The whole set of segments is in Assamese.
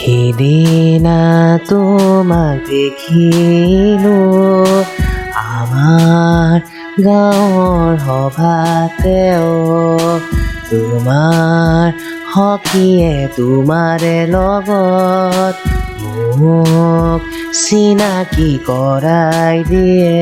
সিদিনা তোমাক দেখিলো আমাৰ গাঁৱৰ সভাতেও তোমাৰ সখীয়ে তোমাৰে লগত মোক চিনাকি কৰাই দিয়ে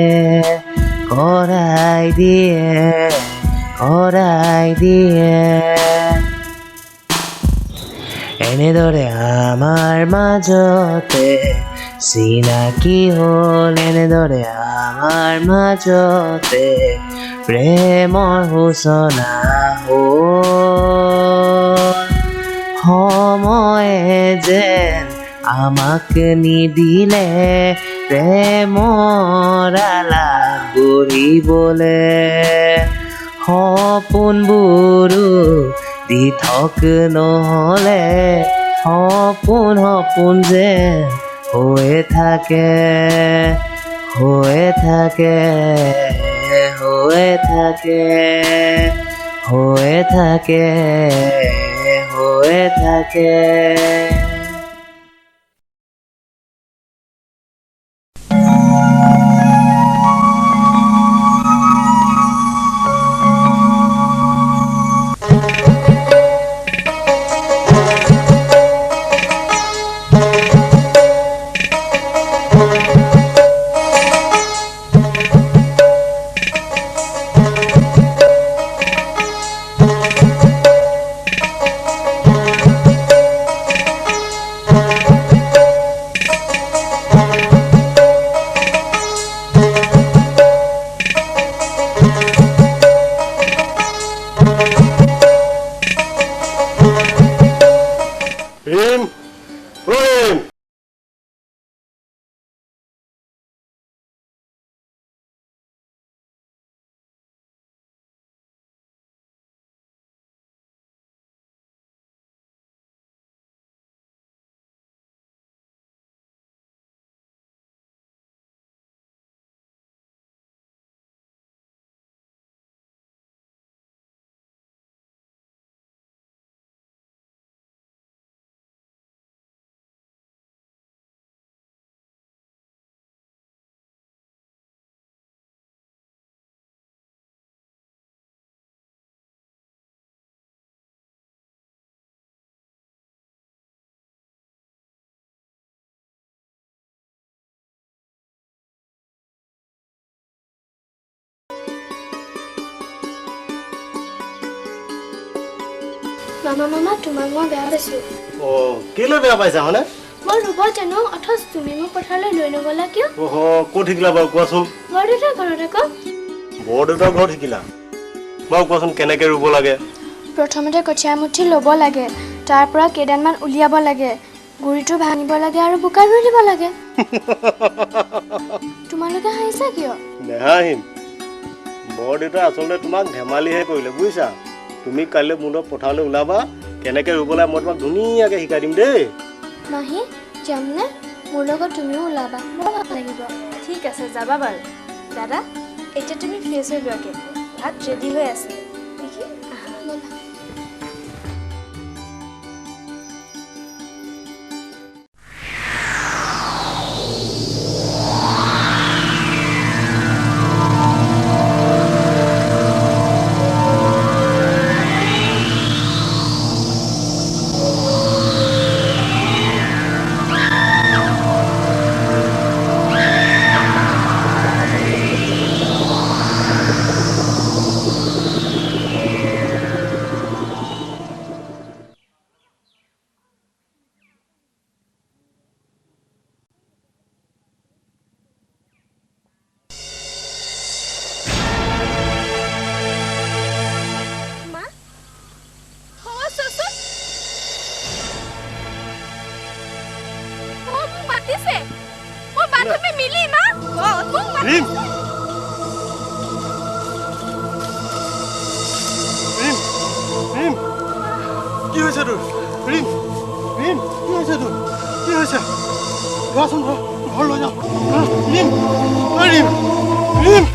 এনেদৰে আমাৰ মাজতে চিনাকি হ'ল এনেদৰে আমাৰ মাজতে প্ৰেমৰ সূচনা হ'ল সময়ে যেন আমাক নিদিলে প্ৰেমৰ আলাপ গঢ়িবলে সপোনবোৰো দি থক নহ'লে সপোন যেন হৈ থাকে মামা তোমাক মই বেয়া পাইছোঁ। কেলৈ বেয়া পাইছা মানে? মই ৰুব জানো অথচ তুমি মোক পথাৰলৈ লৈ নগলা কিয়? ক'ত শিকিলা বাৰু কোৱাচোন? বৰদেউতাৰ ঘৰত আকৌ। বৰদেউতাৰ ঘৰত শিকিলা? বাৰু কোৱাচোন কেনেকে ৰুব লাগে? প্ৰথমতে কঠীয়া মুঠি ল'ব লাগে, তাৰ পৰা কেইডালমান উলিয়াব লাগে, গুৰিটো ভাঙিব লাগে আৰু বোকা ৰুই দিব লাগে। তোমালোকে হাঁহিছা কিয়? নেহাঁহিম। বৰদেউতাই আচলতে তোমাক ধেমালিহে কৰিলে বুজিছা। তুমি কাইলৈ মোৰ লগত পথাৰলৈ ওলাবা, কেনেকে ৰুব লাগে মই তোমাক ধুনীয়াকে শিকাই দিম দেই। মাহী যামনে? মোৰ লগত তুমিও ওলাবা, বৰ ভাল লাগিব। ঠিক আছে যাবা বাৰু। দাদা এতিয়া তুমি ফ্ৰেছ হৈ লোৱাগে, ভাত ৰেডি হৈ আছে। দেখি কি হৈছে তোৰ? ৰিম, কি হৈছে তোৰ? কি হৈছে? কোৱাচোন ঘৰলৈ যাওঁ ৰিম ৰিম ৰিম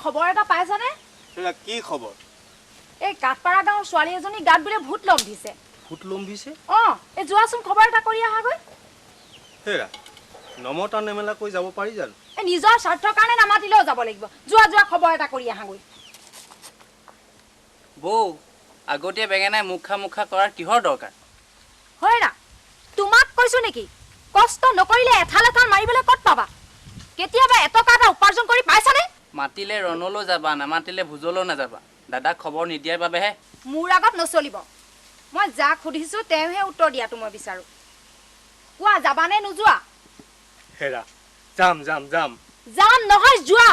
খবৰ এটা পাইছানে? কি খবৰ? এই কাঠপাৰা গাঁৱৰ ছোৱালী এজনী গাত বোলে ভূত লম্ভিছে। ভূত লম্ভিছে? এই যোৱাচোন খবৰ এটা কৰি আহাগৈ। হেৰা নমতা নেমেলা কৈ যাব পাৰি জানো? এই নিজৰ স্বাৰ্থৰ কাৰণে নামাতিলেও যাব লাগিব। যোৱা খবৰ এটা কৰি আহাগৈ। বৌ আগতীয়া বেঙেনাই মুখা কৰাৰ কিহৰ দৰকাৰ? হয়ৰা তোমাক কৈছো নেকি কষ্ট নকৰিলে এঠাল মাৰিবলৈ ক'ত পাবা? কেতিয়াবা এটকা এটা উপাৰ্জন কৰি পাইছানে? মাতিলে ৰণলৈ যাবা নামাতিলে ভোজলৈও নাযাবা। দাদাক খবৰ নিদিয়াৰ বাবেহে। মোৰ আগত নচলিব। মই যাক সুধিছো তেওঁহে উত্তৰ দিয়াটো মই বিচাৰো। কোৱা যাবানে নোযোৱা? হেৰা যাম যাম যাম যাম নহয় যোৱা।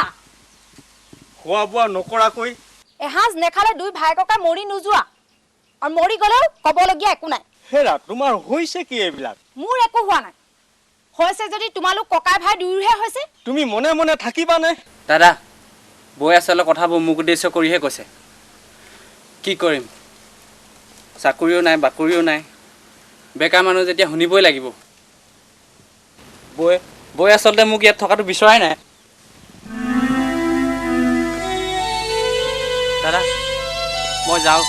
খোৱা বোৱা নকৰাকৈ এসাঁজ নেখালে দুই ভাই ককাই মৰি নোযোৱা। আৰু মৰি গ'লেও ক'বলগীয়া একো নাই। হেৰা তোমাৰ হৈছে কি এইবিলাক? মোৰ একো হোৱা নাই। হৈছে যদি তোমালোক ককাই ভাই দুয়োহে হৈছে। তুমি মনে মনে থাকিবানে? দাদা বৌয়ে আচলতে কথাবোৰ মোক উদ্দেশ্য কৰিহে কৈছে। কি কৰিম, চাকৰিও নাই বাকৰিও নাই, বেকাৰ মানুহ যেতিয়া শুনিবই লাগিব। বৌয়ে আচলতে মোক ইয়াত থকাটো বিচৰাই নাই। দাদা মই যাওঁ।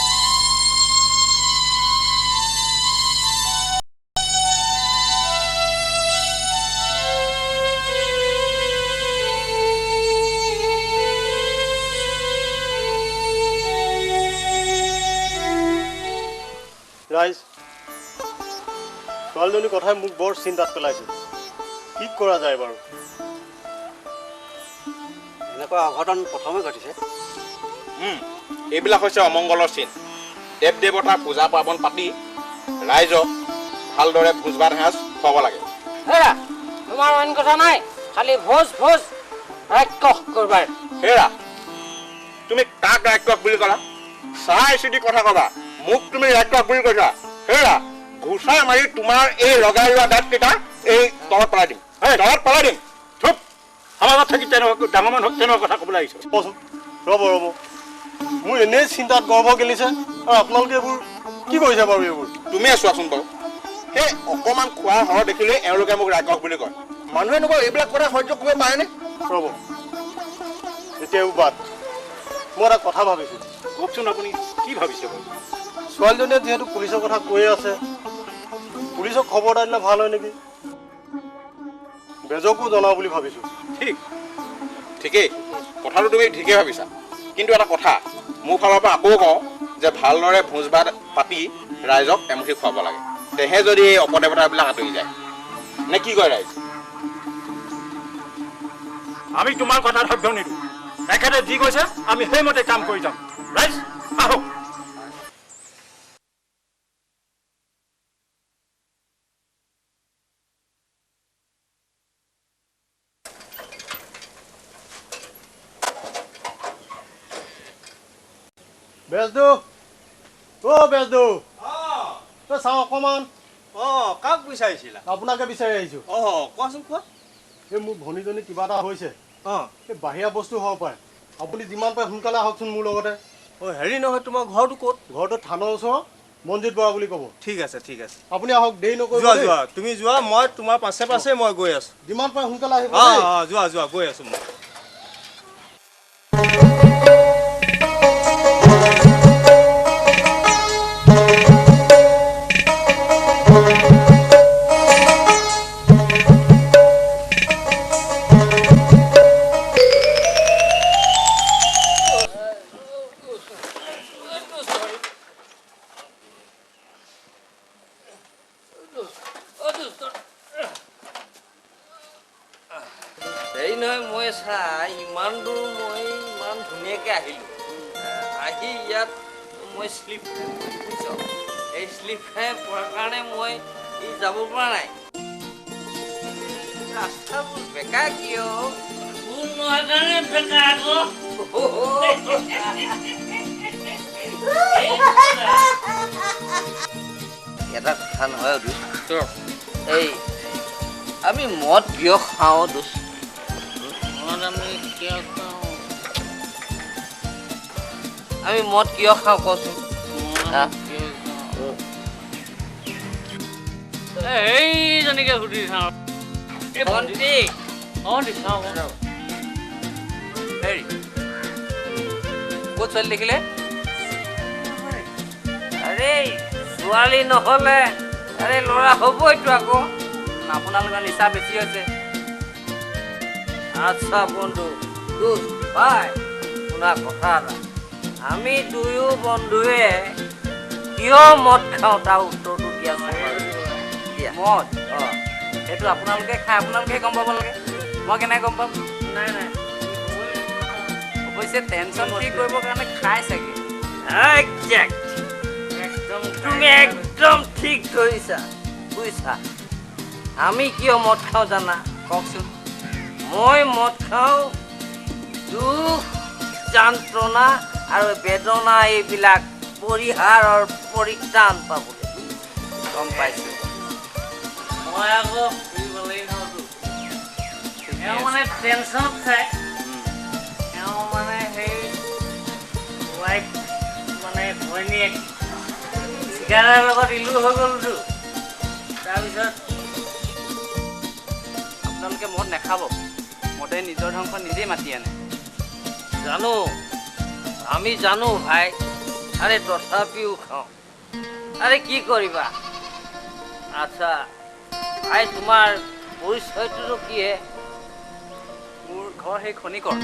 ৰাইজ ছোৱালীজনীৰ কথাই মোক বৰ চিন্তাত পেলাইছে। কি কৰা যায় বাৰু? এনেকুৱা অঘটন প্ৰথমে ঘটিছে। এইবিলাক হৈছে অমংগলৰ চিন। দেৱ দেৱতাৰ পূজা পাৰ্বণ পাতি ৰাইজক ভালদৰে ভোজ ভাত সাজ খুৱাব লাগে। হেৰা তোমাৰ অইন কথা নাই, খালি ভোজ ৰাক্ষস কৰবাৰ। হেৰা তুমি কাক ৰাক্ষস বুলি ক'লা? চাই চিতি কথা ক'বা। মোক তুমি ৰাক্ষস বুলি কৈছা? হেৰা ঘুচাই মাৰি তোমাৰ এই লগাই লোৱা দাঁত কেইটা এই তলত পেলাই দিম। তলত পেলাই দিম। চুপ সমাজত থাকি তেনেকুৱা ডাঙৰ মানুহক তেনেকুৱা কথা ক'বলৈ আহিছো। ৰ'ব মোৰ এনেই চিন্তাত গৰ্ভ গেলিছে। আৰু আপোনালোকে এইবোৰ কি কৰিছে বাৰু? এইবোৰ তুমিয়ে চোৱাচোন বাৰু। সেই অকণমান খোৱা সৰ দেখিলে এওঁলোকে মোক ৰাক্ষস বুলি কয়। মানুহে নকয় এইবিলাক কথা সহ্য কৰিব পাৰেনে? ৰ'ব এতিয়া এইবোৰ বাদ। মই এটা কথা ভাবিছোঁ। কওকচোন আপুনি কি ভাবিছে বাৰু? ছোৱালীজনীয়ে যিহেতু পুলিচৰ কথা কৈয়ে আছে, পুলিচক খবৰ এটা দিলে ভাল হয় নেকি? বেজকো জনাওঁ বুলি ভাবিছোঁ। ঠিকেই কথাটো তুমি ঠিকেই ভাবিছা। কিন্তু এটা কথা মোৰ ফালৰ পৰা আকৌ কওঁ যে ভালদৰে ভোজ ভাত পাতি ৰাইজক এমুঠি খুৱাব লাগে। তেহে যদি এই অপদেৱতাবিলাক আঁতৰি যায়। নে কি কয় ৰাইজ? আমি তোমাৰ কথা ধৈৰ্য নিদিওঁ। এখেতে যি কৈছে আমি সেইমতে কাম কৰি যাম। ৰাইজ আহক। বেজদু বেজদু চাওঁ অকণমান। কাক বিচাৰিছিলা? আপোনাকে বিচাৰি আহিছোঁ। কোৱাচোন কোৱা। এই মোৰ ভনীজনী কিবা এটা হৈছে। এই বাহিৰা বস্তু হ'ব পাৰে। আপুনি যিমান পাৰে সোনকালে আহকচোন মোৰ লগতে। হেৰি নহয় তোমাৰ ঘৰটো ক'ত? ঘৰটো থানৰ ওচৰৰ মনজিত বৰা বুলি ক'ব। ঠিক আছে আপুনি আহক, দেৰি নকৰিব। যোৱা তুমি যোৱা, মই তোমাৰ পাছে মই গৈ আছো। যিমান পাৰে সোনকালে আহিব। যোৱা গৈ আছো মই। চা ইমান দূৰ মই ইমান ধুনীয়াকৈ আহিলোঁ আহি ইয়াত মই শ্লিপ বুজিছ এই শ্লিপ খাই পৰাৰ কাৰণে মই যাব পৰা নাই ৰাস্তাবোৰ বেকা কিয় মোৰ নোহোৱাৰ কাৰণে বেকা আকৌ এটা কথা নহয় এই আমি মদ কিয় খাওঁ দোষ আমি মদ কিয় খাওঁ কচোন এইজনীকে সুধি চাওঁ ভণ্টি হেৰি ক'ত ছোৱালী দেখিলে আৰে ছোৱালী নহ'লে আৰে ল'ৰা হ'বইতো আকৌ আপোনালোকৰ নিচা বেছি হৈছে আচ্ছা বন্ধু দোষ ভাই শুনা কথা এটা আমি দুয়ো বন্ধুৱে কিয় মদ খাওঁ তাৰ উত্তৰটো দিয়া মদ সেইটো আপোনালোকে খাই আপোনালোকে গম পাব লাগে মই কেনেকৈ গম পাম নাই নাই অৱশ্যে টেনশ্যন ফ্ৰী কৰিবৰ কাৰণে খাই চাগে তুমি একদম ঠিক ধৰিছা বুজিছা আমি কিয় মদ খাওঁ জানা কওকচোন মই মদ খাওঁ দুখ যন্ত্ৰণা আৰু বেদনা এইবিলাক পৰিহাৰৰ পৰিত্ৰাণ পাবলৈ গম পাইছোঁ মই আকৌ ফুৰিবলৈ খাওঁতো এওঁ মানে টেনশ্যনত খায় এওঁ মানে সেই ৱাইফ মানে ঘৈণীয়েক চিগাৰৰ লগত ইলু হৈ গ'লতো তাৰপিছত আপোনালোকে মদ নাখাব মদে নিজৰ ধ্বংস নিজেই মাতি আনে জানো আমি জানো ভাই আৰে তথাপিও খাওঁ আৰে কি কৰিবা আচ্ছা ভাই তোমাৰ পৰিচয়টোনো কি হে মোৰ ঘৰ সেই খনিকৰ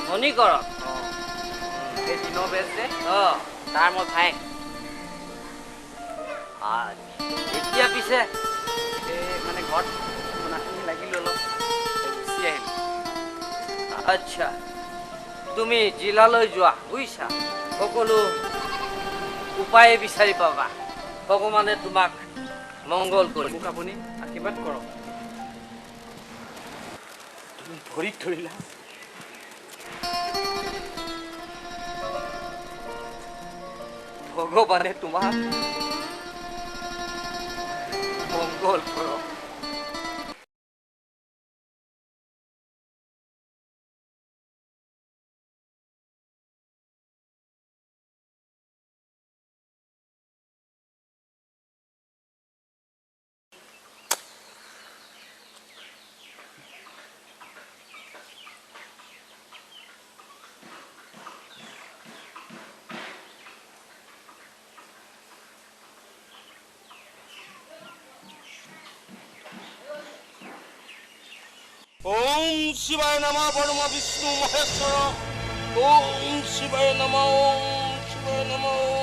খনিকৰত সেই দিনৰ বেজ যে অঁ তাৰ মই ভাই এতিয়া পিছে এই মানে ঘৰত সোণাখিনি লাগিলোঁ অলপ গুচি আহিলোঁ আচ্ছা তুমি জিলালৈ যোৱা বুজিছা সকলো উপায়ে বিচাৰি পাবা ভগৱানে তোমাক মংগল কৰিব মোক আপুনি আশীৰ্বাদ কৰক তুমি ভৰিত ধৰিলা ভগৱানে তোমাক মংগল কৰক ওম শিৱায় নমঃ পৰম বিষ্ণু মহেশ্বৰ ওম শিৱায় নমঃ ওম শিৱায় নমঃ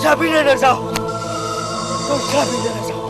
যাবিনে নাযাওঁ তই যাবিনে নাযাওঁ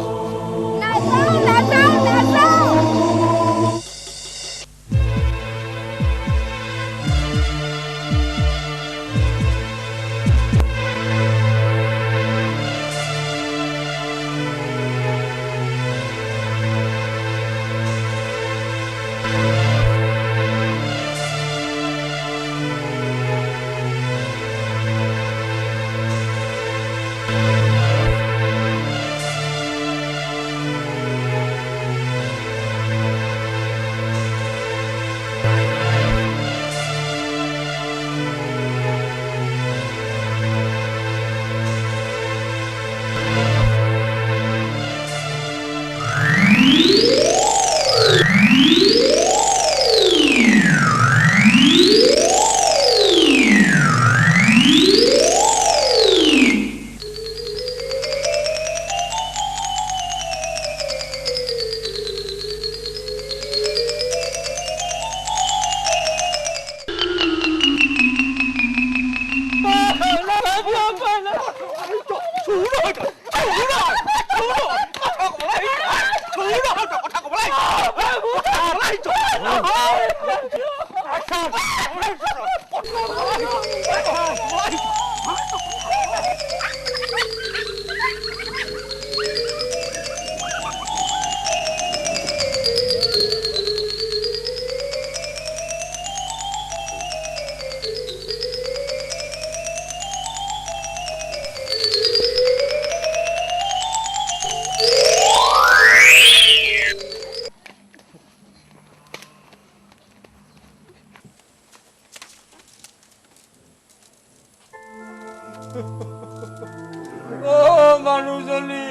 মানুহজনী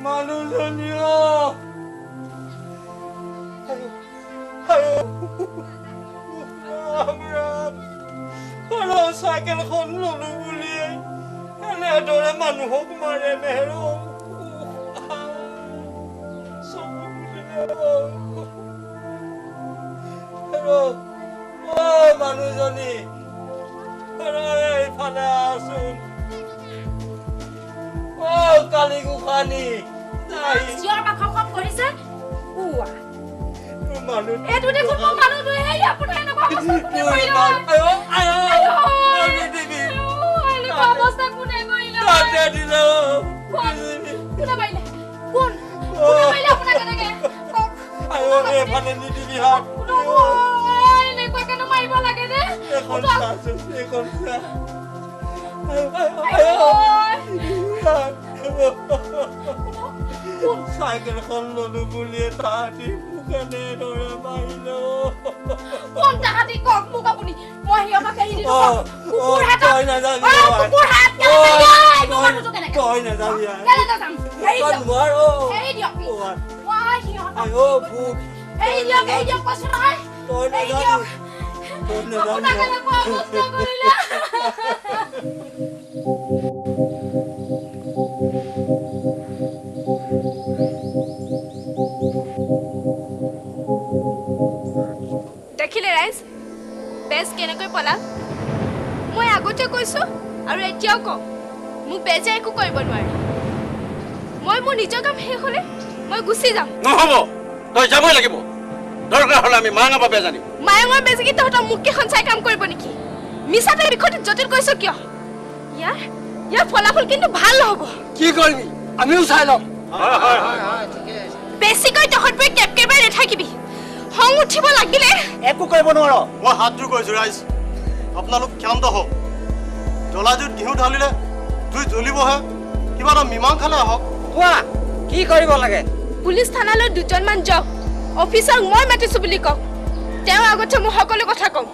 মানুহজনী চাইকেলখন ললো বুলিয়ে এনেদৰে মানুহক মাৰে নেহেৰ মানুহজনী এইফালে আছোন কালি গোসানী চিঞৰ বাখৰ কৰিছে মানুহ এইটো দেখোন মোৰ মানুহটোৱে হেৰি আপোনাৰ এনেকুৱা অৱস্থা কোনে কৰিলে এনেকুৱা অৱস্থা কোনে কৰিলে কোনে মাৰিলে কোনে মাৰিলে আপোনাক এনেকে এইফালে নিদিবি হাত এনেকুৱা কেনে মাৰিব লাগে নে এইখন চাইকেলখন ললো বুলিয়ে তাহাঁতি মোক এনেদৰে মাৰিলে কোন তাহাঁতি কওক মোক আপুনি মই সিহঁতক এৰি দিলো কুকুৰ হাত তই নাযাবি কুকুৰ হাত তই নাযাবি কেলে যাম নোৱাৰ এৰি দিয়ক মই সিহঁতক ভোক এৰি দিয়ক কৈছো নহয় তই এৰি দিয়ক আপোনাক নাযাবি এনেকুৱা অৱস্থা কৰিলে দেখিলে ৰাইজ বেজ কেনেকৈ পলাল মই আগতে কৈছোঁ আৰু এতিয়াও কওঁ মোক বেজে একো কৰিব নোৱাৰে মই মোৰ নিজৰ কাম শেষ হ'লে মই গুচি যাম নহ'ব তই যাবই লাগিব দৰকাৰ হ'লে আমি মাঙা বেজ আনিম মায়ঙৰ বেজী তহঁতৰ মুখকে সঞ্চাই কাম কৰিব নেকি মিছাতে বিষয়টো জটিল কৰিছ কিয় ইয়াৰ ফলাফল কিন্তু ভাল নহ'ব কি কৰিবি আমিও চাই ল'ম বেছিকৈ তহঁতবোৰে কেপকেবাই নাথাকিবি খং উঠিব লাগিলে একো কৰিব নোৱাৰ মই হাত জোৰ কৰিছোঁ ৰাইজ আপোনালোক ক্ষান্ত হওক জ্বলাজুইত ঘিউ ঢালিলে জুই জ্বলিবহে কিবা এটা মীমাংসালৈ আহক কোৱা কি কৰিব লাগে পুলিচ থানালৈ দুজনমান যাওক অফিচাৰক মই মাতিছোঁ বুলি কওক তেওঁ আগতে মোক সকলো কথা কম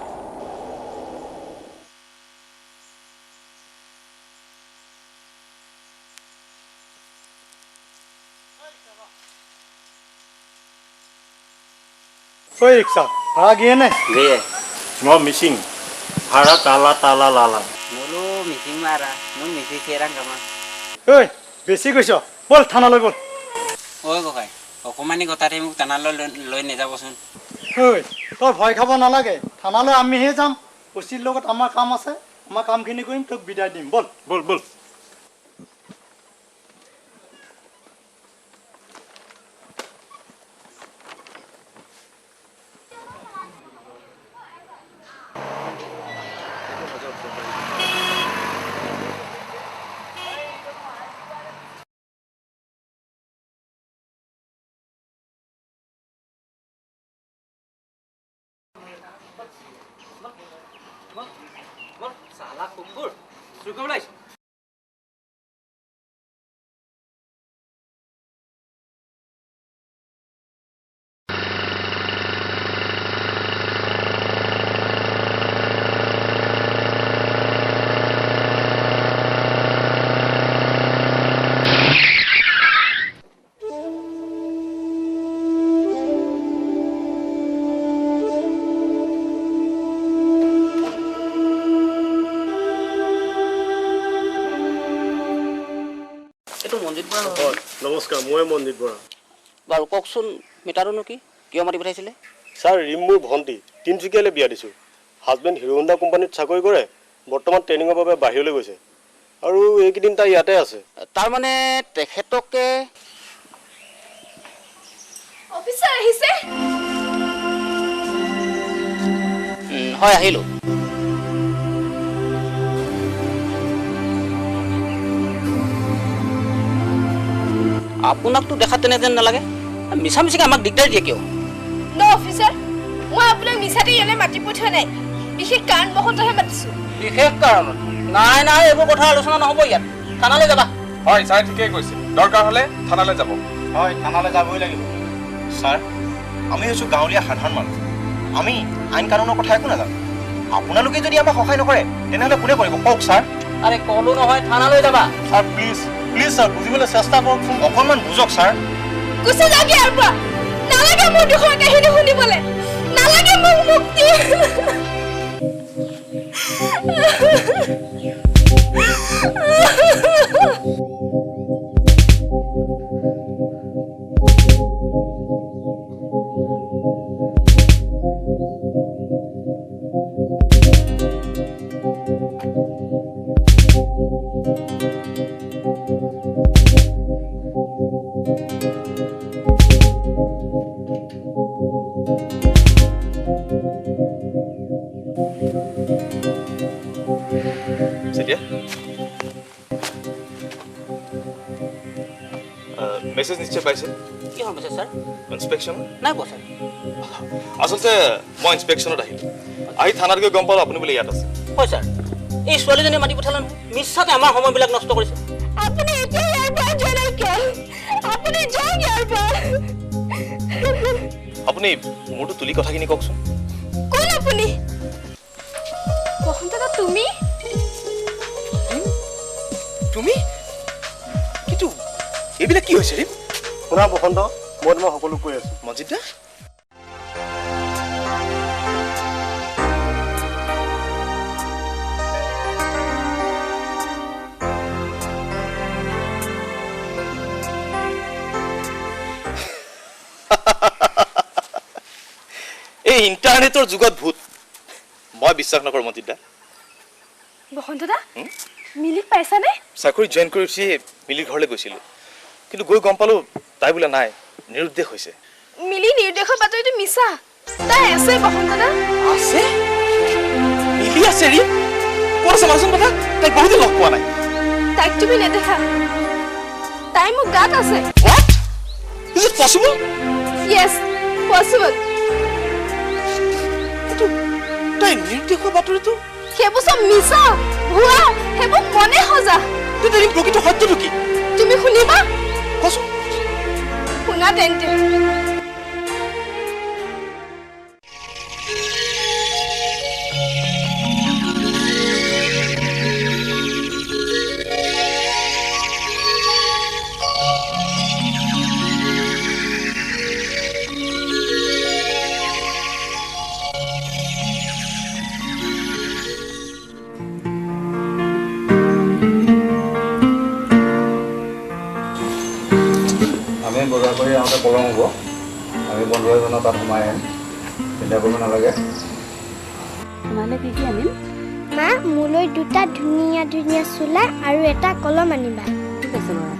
ঐ ৰিক্সা ভাড়া গিয়ে নে দিয়ে মই মিচিং ভাড়া তালা তালা লালা মোলো মিচিং মাৰা মোক মিচি চেৰাং কামা ঐ বেছি কৈছ ব'ল থানালৈ ব'ল ঐ ককাই অকণমানি কথাতে মোক থানালৈ লৈ নাযাবচোন ঐ তই ভয় খাব নালাগে থানালৈ আমিহে যাম অচিৰ লগত আমাৰ কাম আছে আমাৰ কামখিনি কৰিম তোক বিদায় দিম ব'ল ব'ল ব'ল চালা কুকুৰ চুৰ কৰিব লাগিছে নমস্কাৰ মই মনজিত বৰা বাৰু কওকচোন মিটাৰনো কি কিয় মাতি পঠাইছিলে ছাৰ ৰিম মোৰ ভণ্টি তিনিচুকীয়ালৈ বিয়া দিছোঁ হাজবেণ্ড হিৰো হোণ্ডা কোম্পানীত চাকৰি কৰে বৰ্তমান ট্ৰেইনিঙৰ বাবে বাহিৰলৈ গৈছে আৰু এইকেইদিন তাই ইয়াতে আছে তাৰমানে তেখেতকে অফিচাৰ আহিছে হয় আহিলোঁ। আপোনাকতো দেখাত তেনে যেন নালাগে, মিছামিছিকে আমাক দিগদাৰ দিয়ে কিয়? ন অফিচাৰ, মই আপোনাক মিছাতে ইয়ালৈ মাতি পঠোৱা নাই, বিশেষ কাৰণ বশতহে মাতিছোঁ। বিশেষ কাৰণত? নাই নাই, এইবোৰ কথা আলোচনা নহ'ব ইয়াত। থানালৈ যাবা। হয় ছাৰ, ঠিকেই কৈছে। দৰকাৰ হ'লে থানালৈ যাব। হয়, থানালৈ যাবই লাগিব। ছাৰ, আমি হৈছোঁ গাঁৱলীয়া সাধাৰণ মানুহ, আমি আইন কানুনৰ কথা একো নাজানো। আপোনালোকে যদি আমাক সহায় নকৰে তেনেহ'লে কোনে কৰিব কওক ছাৰ? আৰে ক'লো নহয়, থানালৈ যাবা। ছাৰ প্লিজ প্লিজ ছাৰ, বুজিবলৈ চেষ্টা কৰকচোন, অকণমান বুজক ছাৰ। গুচি যাওক ইয়াৰ পৰা, নালাগে মোৰ দুখৰ কাহিনী শুনিবলৈ, নালাগে মোক মুক্তি। মেছেজ নিশ্চয় পাইছে? কিহৰ মেছেজ ছাৰ? ইনস্পেকশ্যন? নাই পোৱা ছাৰ। আচলতে মই ইনস্পেকশ্যনত আহিলোঁ, আহি থানাত গৈ গম পালোঁ আপুনি বোলে ইয়াত আছে। হয় ছাৰ, এই ছোৱালীজনীয়ে মাতি পঠালে নহয়, মিছাতে আমাৰ সময়বিলাক নষ্ট কৰিছে। আপুনি এতিয়া ইয়াৰ পৰা যোৱা নাই কিয়? আপুনি যাওক ইয়াৰ পৰা। আপুনি মোৰতো তুলি কথাখিনি কওকচোন। কোন আপুনি? বসন্ত দা, তুমি? তুমি? কিন্তু এইবিলাক কি হৈছে? শুনা বসন্ত, মই তোমাক সকলো কৈ আছোঁ। মজিদ দা? এই ইণ্টাৰনেটৰ যুগত ভূত, মই বিশ্বাস নকৰোঁ মজিদ দা। বসন্ত দা, মিলিক পাইছানে? চাকৰি জইন কৰি উঠি মিলিৰ ঘৰলৈ গৈছিলোঁ, কিন্তু গৈ গম পালোঁ তাই বোলে নাই, নিৰুদ্দেশ হৈছে। মিলি নিৰ্দেশৰ বাতৰিটো মিছা, তাই আছে বসন্ত দা। আছে? মিলি আছে ৰি? ক'ত আছে মাজুন কথা? তাইক বহুতে লগ পোৱা নাই। তাইক তুমি নেদেখা, তাই মোৰ গাত আছে। What? Is it possible? Yes, possible. তাই নিৰ্দেশৰ বাতৰিটো? সেইবোৰ চব মিছা, ভুৱা, সেইবোৰ মনে সজা। তেতিয়া প্ৰকৃত সত্যটো কি? তুমি শুনিবা? কচোন। শুনা তেন্তে। আমি বজাৰ কৰি আহোঁতে পলম হ'ব, আমি বন্ধু এজনৰ তাত সোমাই আহিম, চিন্তা কৰিব নালাগে। তোমালৈ কি কি আনিম? মা, মোলৈ দুটা ধুনীয়া ধুনীয়া চোলা আৰু এটা কলম আনিবা। ঠিক আছে বাৰু।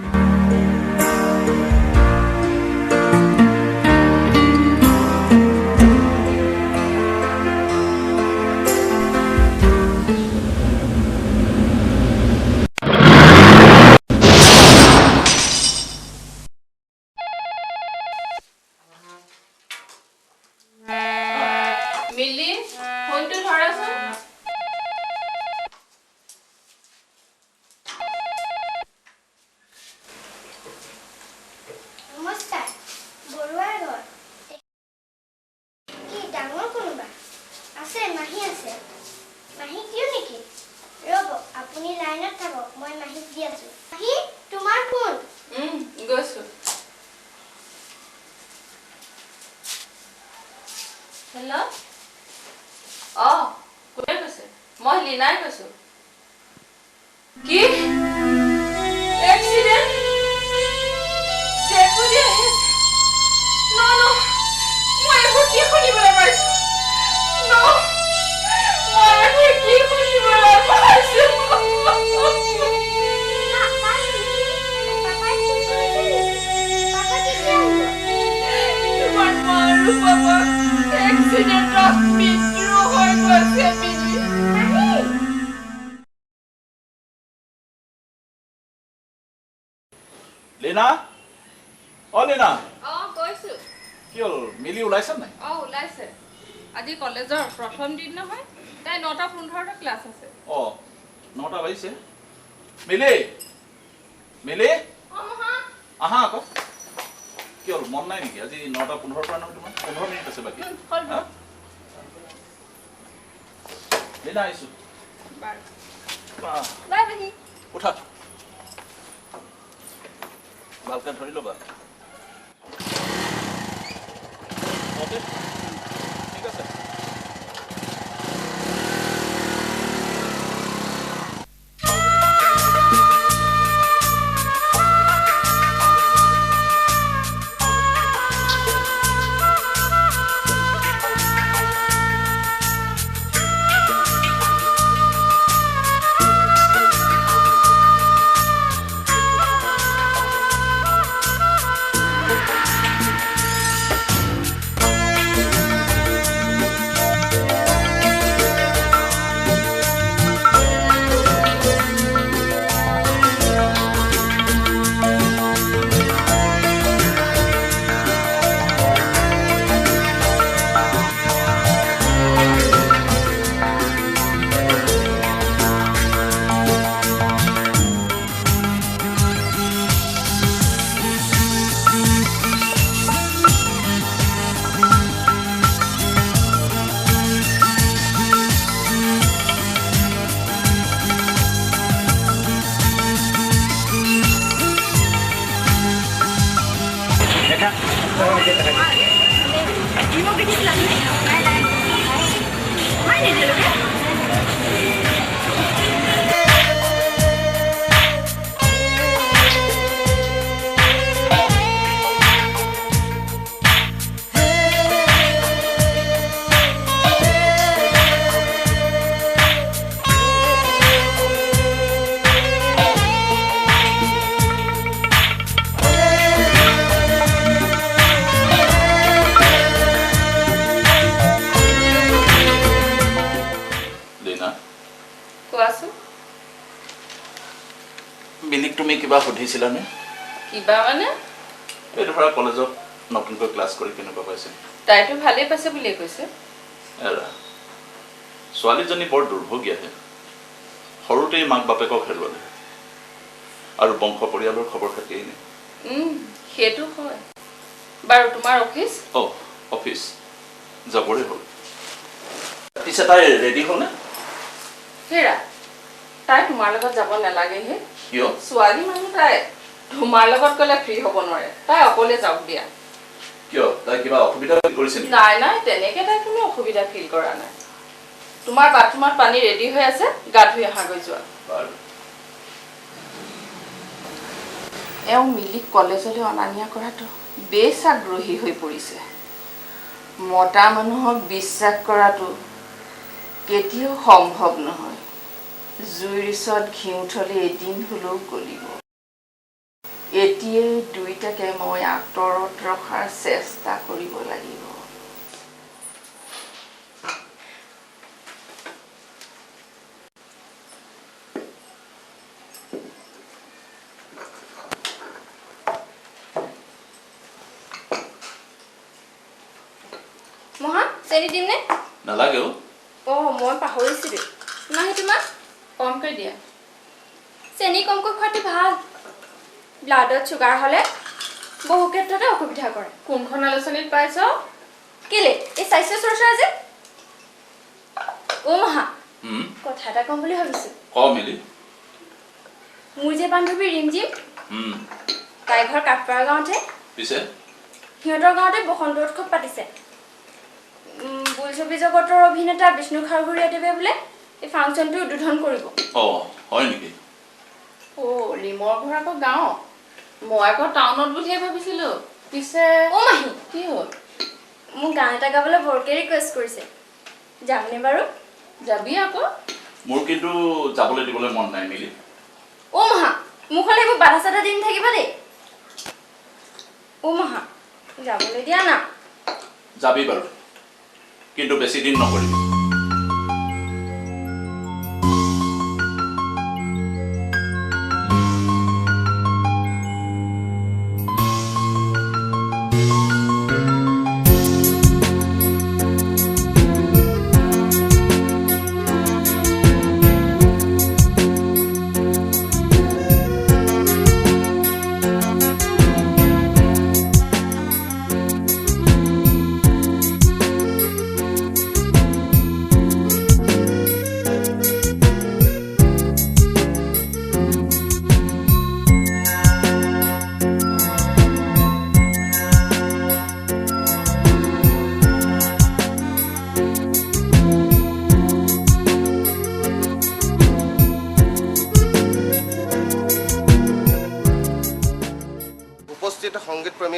মিলি, ফোনটো ধৰাচোন। নমস্কাৰ, বৰুৱাৰ ঘৰ। কি ডাঙৰ কোনোবা আছে? মাহী আছে। মাহীক দিওঁ নেকি? ৰ'ব, আপুনি লাইনত থাকক, মই মাহীক দি আছোঁ। মাহী, তোমাৰ ফোন। গৈছো। হেল্ল'? কোনে কৈছে? মই লীনাই কৈছো। কি? এক্সিডেণ্ট? মই এইবোৰ কি শুনিবলৈ পাইছো? মই এইবোৰ কি শুনিবলৈ পাইছো? লীনা অ লীনা কৈছো কি হ'ল মিলি ওলাইছে নাই ওলাইছে আজি কলেজৰ প্ৰথম দিন নহয় তাই 9:15 ক্লাছ আছে 9টা বাজিছে মিলি মিলি আহা আকৌ কি হ'ল মন নাই নেকি আজি 9:15 পৰা নহয় তোমাৰ 15 মিনিট আছে বাকী লীনা আহিছো উঠা ভালকে ধৰি ল'বা ঠিক আছে মিলিক তুমি কিবা সুধিছিলানে কিবা মানে এইটো ধৰা কলেজত নতুনকৈ ক্লাছ কৰি কেনেকুৱা পাইছে তাইতো ভালেই পাইছে বুলি কৈছে এৰা ছোৱালীজনী বৰ দুৰ্ভগীয়াহে সৰুতেই মাক বাপেকক হেৰুৱালে আৰু বংশ পৰিয়ালৰ খবৰ খাতিয়েই নাই সেইটো হয় বাৰু তোমাৰ অফিচ অফিচ যাবৰে হ'ল পিছে তাই ৰেডি হ'লনে হেৰা তাই তোমাৰ লগত যাব নালাগেহে কিয় ছোৱালী মানুহ তাই তোমাৰ লগত গ'লে ফ্ৰী হ'ব নোৱাৰে তাই অকলে যাওক দিয়া কিয় তাই কিবা অসুবিধা কৰিছে নেকি নাই নাই তেনেকৈ তাই কোনো অসুবিধা ফিল কৰা নাই তোমাৰ বাথৰুমত পানী ৰেডি হৈ আছে গা ধুই আহাগৈ যোৱা বাৰু এওঁ মিলিক কলেজলৈ অনা নিয়া কৰাটো বেছ আগ্ৰহী হৈ পৰিছে মতা মানুহক বিশ্বাস কৰাটো কেতিয়াও সম্ভৱ নহয় জুইৰ ওচৰত ঘিউ থলে এদিন হ'লেও গলিব এতিয়াই দুইটাকে মই আঁতৰত ৰখাৰ চেষ্টা কৰিব লাগিব মহা চেনি দিম নে নালাগে মই পাহৰিছিলোঁ নাহি তোমাক কমকৈ দিয়া চেনি কমকৈ খোৱাটো ভাল ব্লাডত চুগাৰ হ'লে বহু ক্ষেত্ৰতে অসুবিধা কৰে কোনখন আলোচনীত পাইছ কেলে এই স্বাস্থ্য চৰ্চা যে মহা কথা এটা ক'ম বুলি ভাবিছোঁ মিলি মোৰ যে বান্ধৱী ৰিমজিম তাই ঘৰ কাঠপাৰা গাঁৱতে পিছে সিহঁতৰ গাঁৱতে বসন্ত উৎসৱ পাতিছে বোলছবি জগতৰ অভিনেতা বিষ্ণু খাৰঘৰীয়াদেৱে বোলে এই ফাংচনটো উদ্বোধন কৰিব হয় নেকি ৰিমৰ ঘৰ আকৌ গাঁও মই আকৌ টাউনত বুলিহে ভাবিছিলোঁ পিছে মাহী কি হ'ল মোক গান এটা গাবলৈ বৰকে ৰিকুৱেষ্ট কৰিছে যামনে বাৰু যাবি আকৌ মোৰ কিন্তু যাবলৈ দিবলৈ মন নাই মিলি মহা মুখলৈ এইবোৰ বাধা চাধা দিন থাকিবা দেই মহা যাবলৈ দিয়া না যাবি বাৰু কিন্তু বেছি দিন নকৰিবি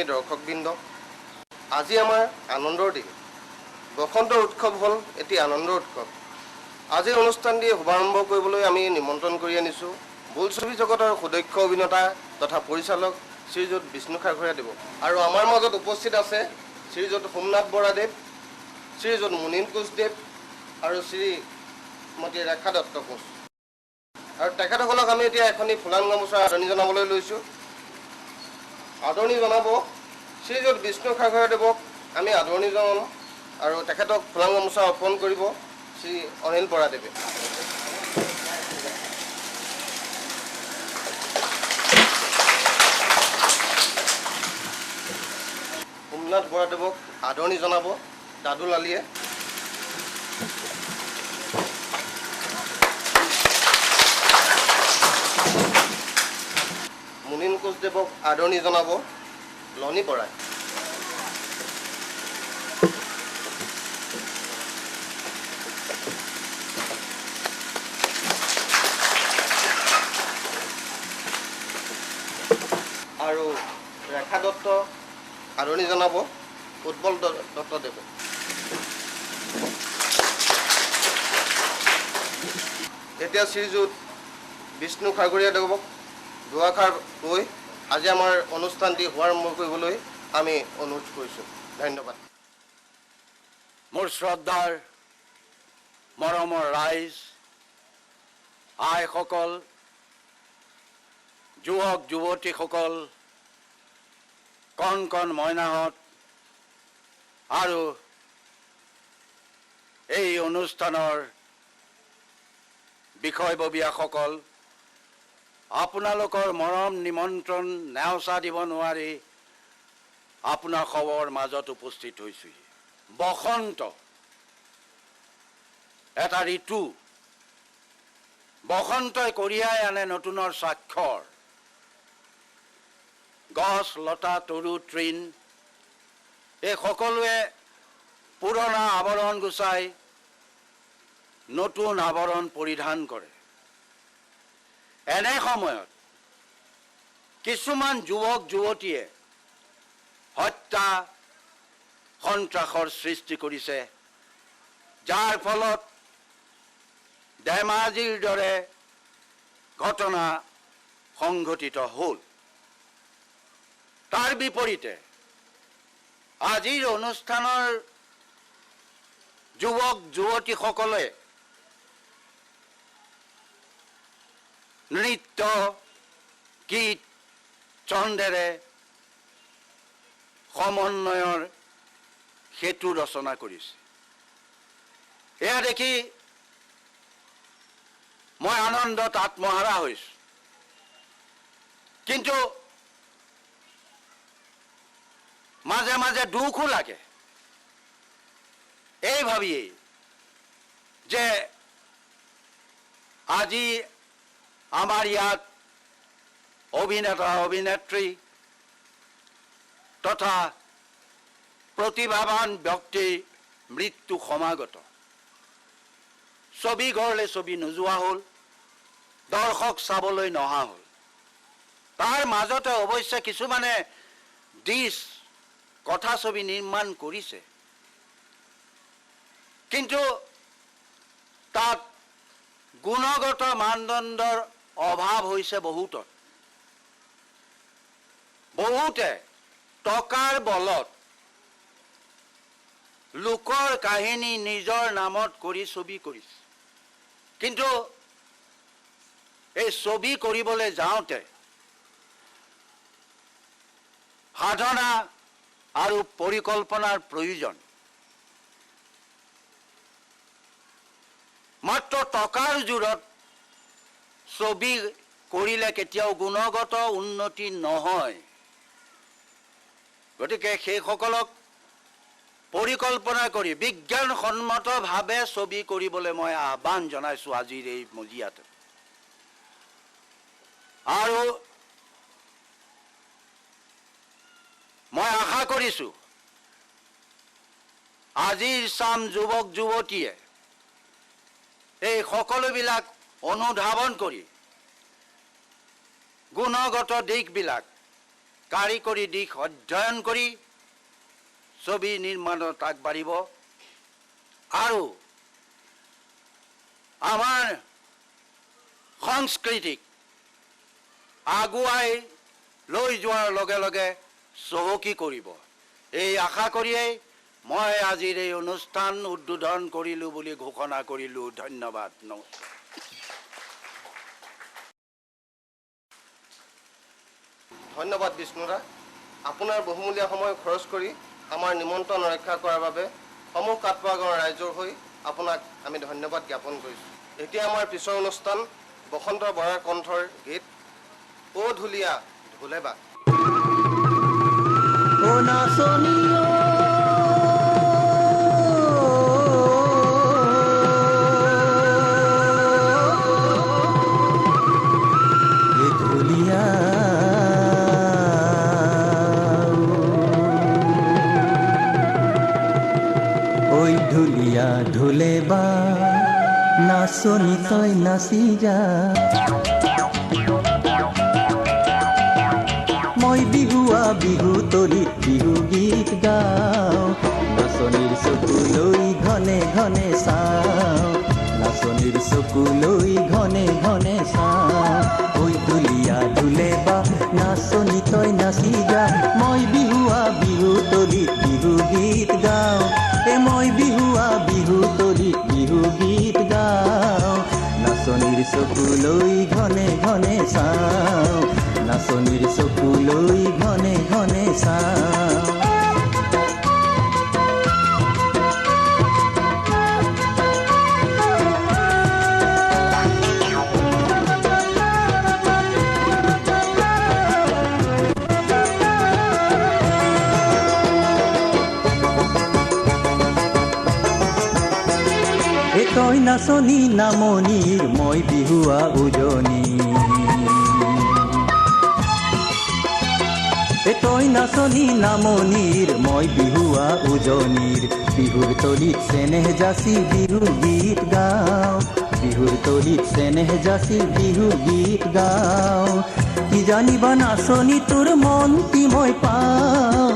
প্ৰেমী দৰ্শকবৃন্দ, আজি আমাৰ আনন্দৰ দিন। বসন্তৰ উৎসৱ হ'ল এটি আনন্দৰ উৎসৱ। আজিৰ অনুষ্ঠানটি শুভাৰম্ভ কৰিবলৈ আমি নিমন্ত্ৰণ কৰি আনিছোঁ বোলছবি জগতৰ সুদক্ষ অভিনেতা তথা পৰিচালক শ্ৰীযুত বিষ্ণু খাৰঘৰীয়াদেৱ। আৰু আমাৰ মাজত উপস্থিত আছে শ্ৰীযুত সোমনাথ বৰাদেৱ, শ্ৰীযুত মুনীন কোচদেৱ আৰু শ্ৰীমতী ৰেখা দত্ত কোচ। আৰু তেখেতসকলক আমি এতিয়া এখনি ফুলাম গামোচা আদৰণি জনাবলৈ লৈছোঁ। আদৰণি জনাব শ্ৰীযুত বিষ্ণু খাৰঘৰীয়াদেৱক আমি আদৰণি জনাম আৰু তেখেতক ফুলাম গামোচা অৰ্পণ কৰিব শ্ৰী অনিল বৰাদেৱে। সোমনাথ বৰাদেৱক আদৰণি জনাব দাদুল আলীয়ে। মুনীন কোচদেৱক আদৰণি জনাব লনী বৰাই। আৰু ৰেখা দত্ত আদৰণি জনাব উৎপল দত্তদেৱক। এতিয়া শ্ৰীযুত বিষ্ণু খাৰঘৰীয়াদেৱক দুআষাৰ কৈ আজি আমাৰ অনুষ্ঠানটি শুভাৰম্ভ কৰিবলৈ আমি অনুৰোধ কৰিছোঁ। ধন্যবাদ। মোৰ শ্ৰদ্ধাৰ মৰমৰ ৰাইজ, আইসকল, যুৱক যুৱতীসকল, কণ কণ মইনাহঁত আৰু এই অনুষ্ঠানৰ বিষয়ববীয়াসকল, আপোনালোকৰ মৰম নিমন্ত্ৰণ নেওচা দিব নোৱাৰি আপোনাৰ খবৰ মাজত উপস্থিত হৈছোঁ। বসন্ত এটা ঋতু, বসন্তই কঢ়িয়াই আনে নতুনৰ স্বাক্ষৰ। গছ লতা তৰু তৃণ এই সকলোৱে পুৰণা আৱৰণ গুচাই নতুন আৱৰণ পৰিধান কৰে। এনে সময়ত কিছুমান যুৱক যুৱতীয়ে হত্যা সন্ত্ৰাসৰ সৃষ্টি কৰিছে, যাৰ ফলত ধেমাজিৰ দৰে ঘটনা সংঘটিত হ'ল। তাৰ বিপৰীতে আজিৰ অনুষ্ঠানৰ যুৱক যুৱতীসকলে নৃত্য গীত ছন্দেৰে সমন্বয়ৰ সেতু ৰচনা কৰিছে। এয়া দেখি মই আনন্দত আত্মহাৰা হৈছোঁ। কিন্তু মাজে মাজে দুখো লাগে এই ভাবিয়েই যে আজি আমাৰ ইয়াত অভিনেতা অভিনেত্ৰী তথা প্ৰতিভাৱান ব্যক্তিৰ মৃত্যু সমাগত। ছবি ঘৰলৈ ছবি নোযোৱা হ'ল, দৰ্শক চাবলৈ নহা হ'ল। তাৰ মাজতে অৱশ্যে কিছুমানে কথা ছবি নিৰ্মাণ কৰিছে, কিন্তু তাত গুণগত মানদণ্ডৰ অভাৱ হৈছে বহুতত। বহুতে টকাৰ বলত লোকৰ কাহিনী নিজৰ নামত কৰি ছবি কৰিছে, কিন্তু এই ছবি কৰিবলৈ যাওঁতে সাধনা আৰু পৰিকল্পনাৰ প্ৰয়োজন। মাত্ৰ টকাৰ জোৰত ছবি কৰিলে কেতিয়াও গুণগত উন্নতি নহয়। গতিকে সেইসকলক পৰিকল্পনা কৰি বিজ্ঞানসন্মতভাৱে ছবি কৰিবলৈ মই আহ্বান জনাইছোঁ আজিৰ এই মজিয়াতে। আৰু মই আশা কৰিছোঁ আজিৰ চাম যুৱক যুৱতীয়ে এই সকলোবিলাক অনুধাৱন কৰি গুণগত দিশবিলাক কাৰিকৰী দিশ অধ্যয়ন কৰি ছবি নিৰ্মাণত আগবাঢ়িব আৰু আমাৰ সংস্কৃতিক আগুৱাই লৈ যোৱাৰ লগে লগে চহকী কৰিব। এই আশা কৰিয়েই মই আজিৰ এই অনুষ্ঠান উদ্বোধন কৰিলোঁ বুলি ঘোষণা কৰিলোঁ। ধন্যবাদ। ধন্যবাদ বিষ্ণুদা, আপোনাৰ বহুমূলীয়া সময় খৰচ কৰি আমাৰ নিমন্ত্ৰণ ৰক্ষা কৰাৰ বাবে সমূহ কাটপৰা গাঁৱৰ ৰাইজৰ হৈ আপোনাক আমি ধন্যবাদ জ্ঞাপন কৰিছোঁ। এতিয়া আমাৰ পিছৰ অনুষ্ঠান বসন্ত বৰাৰ কণ্ঠৰ গীত অ ঢুলীয়া ঢোলেবা। ঢুলীয়া ঢোলেবা নাচনি তই নাচি যা, মই বিহুৱা বিহু তলিত বিহু গীত গাওঁ, নাচনিৰ চকুলৈ ঘনে ঘনে চাওঁ, নাচনিৰ চকুলৈ ঘনে ঘনে চাওঁ। ঐ ঢুলীয়া ঢোলেবা নাচনি তই নাচি যা, মই বিহুৱা বিহু তলিত বিহু গীত গাওঁ, মই বিহুৱা বিহু তলিত বিহু গীত গাওঁ, নাচনিৰ চকুলৈ ঘনে ঘনে চাওঁ, নাচনিৰ চকুলৈ ঘনে ঘনে চাওঁ। তই নাচনি নামনিৰ মই বিহুৱা উজনি, তই নাচনি নামনিৰ মই বিহুৱা উজনিৰ, বিহুৰ তলিত চেনেহ যাচি বিহু গীত গাওঁ, বিহুৰ তলিত চেনেহ যাচি বিহু গীত গাওঁ। কি জানিবা নাচনি তোৰ মনটি মই পাওঁ,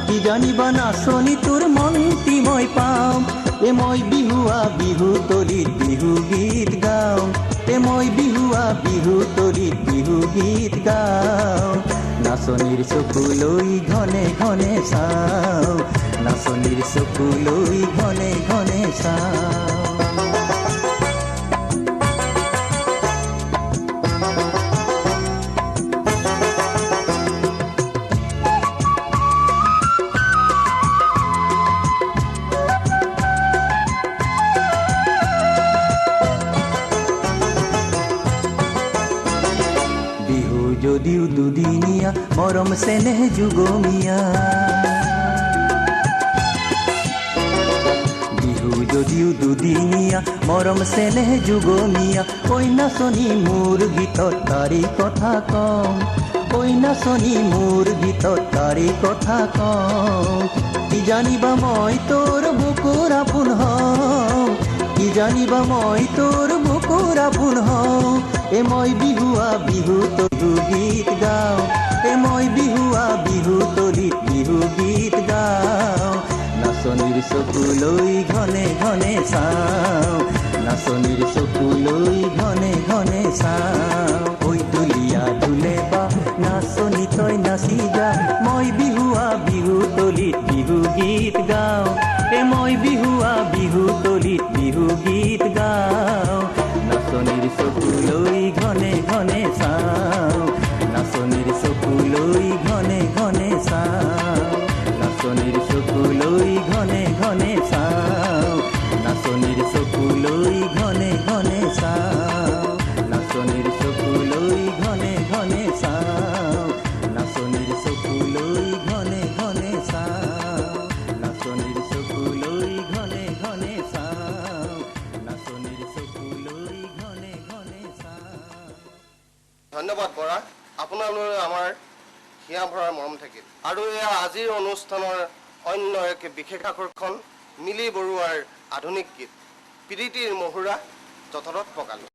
কি জানিবা নাচনি তোৰ মনটি মই পাওঁ, মই বিহুৱা বিহু তলিত বিহু গীত গাওঁ, মই বিহুৱা বিহু তলিত বিহু গীত গাওঁ, নাচনিৰ চকুলৈ ঘনে ঘনে চাওঁ, নাচনিৰ চকুলৈ ঘনে ঘনে চাওঁ। যদিও দুদিনীয়া মৰম চেনেহ যুগমীয়া, বিহু যদিও দুদিনীয়া মৰম চেনেহ যুগমীয়া, ঐ নাচনি মোৰ গীতত তাৰি কথা কওঁ, ঐ নাচনি মোৰ গীতত তাৰি কথা কওঁ। কি জানিবা মই তোৰ বুকুৰ আপোন হওঁ, কি জানিবা মই তোৰ বুকুৰ আপোন হওঁ, মই বিহুৱা বিহু তলিত গীত গাওঁ, মই বিহুৱা বিহু তলিত বিহু গীত গাওঁ, নাচনিৰ চকুলৈ ঘনে ঘনে চাওঁ, নাচনিৰ চকুলৈ ঘনে ঘনে চাওঁ। ঐ ঢুলীয়া ঢোলেবা নাচনি তই নাচি যা, মই বিহুৱা বিহু তলিত বিহু গীত গাওঁ, মই বিহুৱা বিহু তলিত বিহু গীত গাওঁ, নাচনিৰ চকুলৈ ঘনে ঘনে চাওঁ, নাচনিৰ চকুলৈ ঘনে ঘনে চাওঁ, নাচনিৰ চকুলৈ ঘনে ঘনে চাওঁ, নাচনিৰ চকুলৈ ঘনে ঘনে চাওঁ, নাচনিৰ চকুলৈ ঘনে ঘনে চাওঁ, নাচনিৰ চকুলৈ ঘনে ঘনে চাওঁ, নাচনিৰ চকুলৈ ঘনে ঘনে চাওঁ, নাচনিৰ চকুলৈ ঘনে ঘনে চাওঁ। ধন্যবাদ বৰা, আপোনালৈ আমাৰ হিয়া ভৰাৰ মৰম থাকিল। আৰু এয়া আজিৰ অনুষ্ঠানৰ অন্য এক বিশেষ আকৰ্ষণ মিলি বৰুৱাৰ আধুনিক গীত প্ৰীতিৰ মহুৰা যথৰত পকালো।